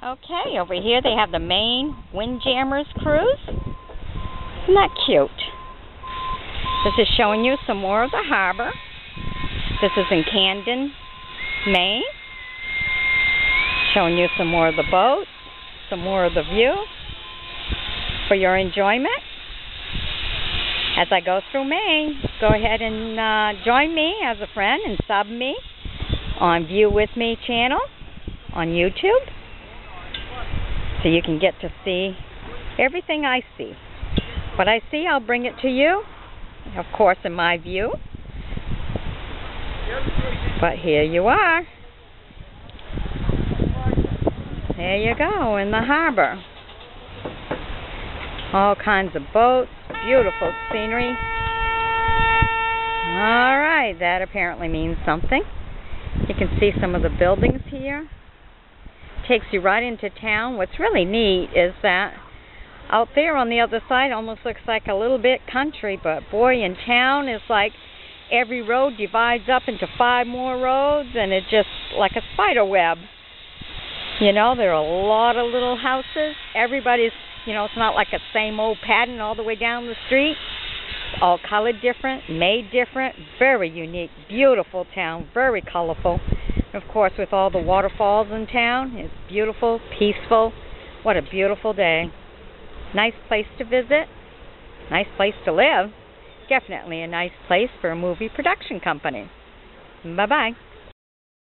Okay, over here they have the Maine Windjammers cruise. Isn't that cute? This is showing you some more of the harbor. This is in Camden, Maine. Showing you some more of the boats, some more of the view for your enjoyment. As I go through Maine, go ahead and join me as a friend and sub me on View With Me channel on YouTube, so you can get to see everything I see. What I see, I'll bring it to you, of course, in my view. But here you are. There you go, in the harbor. All kinds of boats, beautiful scenery. Alright, that apparently means something. You can see some of the buildings here. Takes you right into town. What's really neat is that out there on the other side almost looks like a little bit country, but boy, in town is like every road divides up into 5 more roads, and it's just like a spider web. You know, there are a lot of little houses. Everybody's, you know, it's not like a same old pattern all the way down the street. It's all colored different, made different, very unique, beautiful town, very colorful. Of course, with all the waterfalls in town, it's beautiful, peaceful. What a beautiful day. Nice place to visit, nice place to live. Definitely a nice place for a movie production company. Bye-bye.